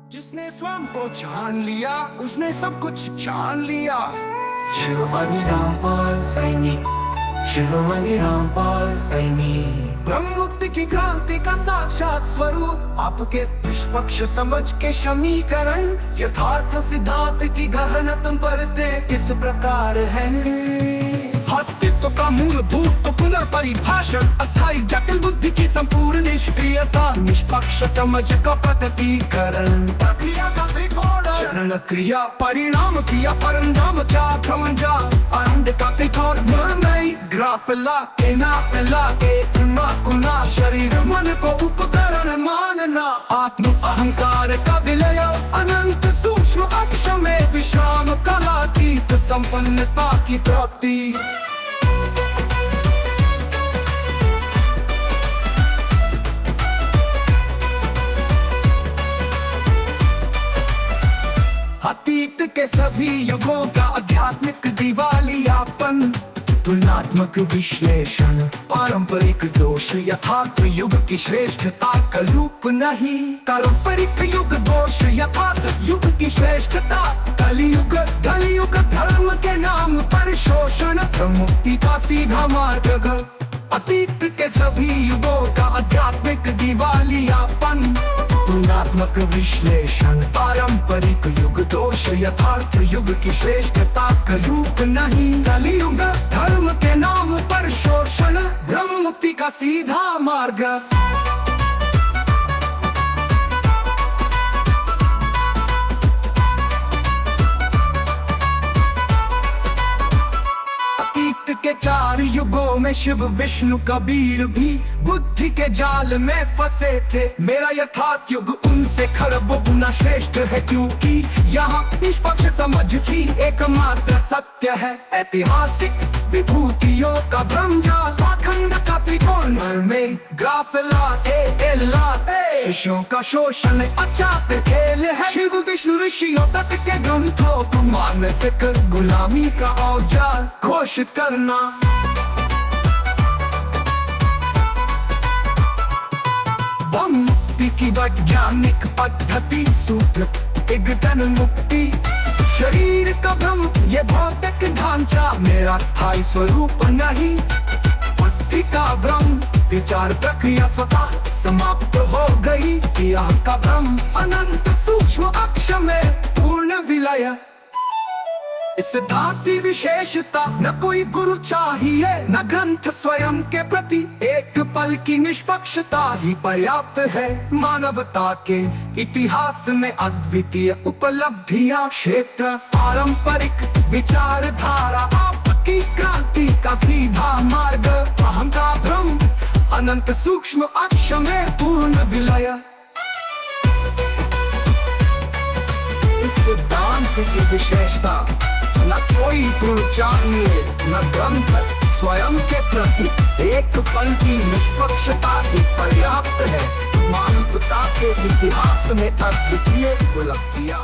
जिसने स्वयं को जान लिया उसने सब कुछ जान लिया। शिरोमणि रामपाल सैनिक, शिरोमणि रामपाल सैनिक, ब्रह्म मुक्ति की क्रांति का साक्षात स्वरूप, आपके निष्पक्ष समझ के समीकरण, यथार्थ सिद्धांत की गहन तुम परते किस प्रकार है। अस्तित्व का मूलभूत तो पुनर्परिभाषण, अस्थायी जटिल बुद्धि की संपूर्ण निष्क्रियता, निष्पक्ष समझ का प्रकटीकरण, प्रक्रिया का त्रिकोण, चरण क्रिया परिणाम क्रिया परंजाम जा भ्रमण जा, आनंद का त्रिकोण निर्णय ग्राफला एना एतना गुना, शरीर मन को उपकरण मानना, आत्म अहंकार का विलय, अनंत सूक्ष्म अक्षर में विश्राम, कलातीत संपन्नता की प्राप्ति। अतीत के सभी युगों का आध्यात्मिक दिवालियापन, तुलनात्मक विश्लेषण, पारंपरिक दोष यथार्थ युग की श्रेष्ठता का रूप नहीं, पारंपरिक युग दोष यथार्थ युग की श्रेष्ठता, कलियुग धर्म के नाम पर शोषण, मुक्ति का सीधा मार्ग। अतीत के सभी युगों का आध्यात्मिक दिवालियापन, तुलनात्मक विश्लेषण, पारंपरिक युग दोष यथार्थ युग की श्रेष्ठता का रूप नहीं, कलियुग धर्म के नाम पर शोषण, ब्रह्म मुक्ति का सीधा मार्ग। के चार युगों में शिव विष्णु कबीर भी बुद्धि के जाल में फंसे थे, मेरा यथार्थ युग उनसे खरबों गुना श्रेष्ठ है, क्योंकि यहाँ निष्पक्ष समझ ही एकमात्र सत्य है। ऐतिहासिक विभूतियों का ब्रह्मजाल, पाखंड का त्रिकोण में ग्राफला शिष्यों का शोषण अचात खेल है, शिव विष्णु ऋषियों तक के ग्रंथों को मानसिक गुलामी का औजार घोषित करना। मुक्ति की वैज्ञानिक पद्धति, सूत्र विघटन मुक्ति, शरीर का भ्रम ये भौतिक ढांचा, मेरा स्थायी स्वरूप नहीं, बुद्धि का भ्रम विचार प्रक्रिया स्वतः समाप्त हो गई, क्रिया का भ्रम अनंत सूक्ष्म अक्षर में पूर्ण विलय। इस सिद्धांत की विशेषता न कोई गुरु चाहिए न ग्रंथ स्वयं के प्रति, एक पल की निष्पक्षता ही पर्याप्त है, मानवता के इतिहास में अद्वितीय उपलब्धियां, क्षेत्र पारंपरिक विचारधारा, आपकी क्रांति का सीधा मार्ग, अहम का भ्रम अनंत सूक्ष्म अक्षर में पूर्ण विलय। इस सिद्धांत की विशेषता न कोई गुरु चाहिए न ग्रंथ स्वयं के प्रति, एक पल की निष्पक्षता ही पर्याप्त है, मानवता के इतिहास में अद्वितीय उपलब्धियां।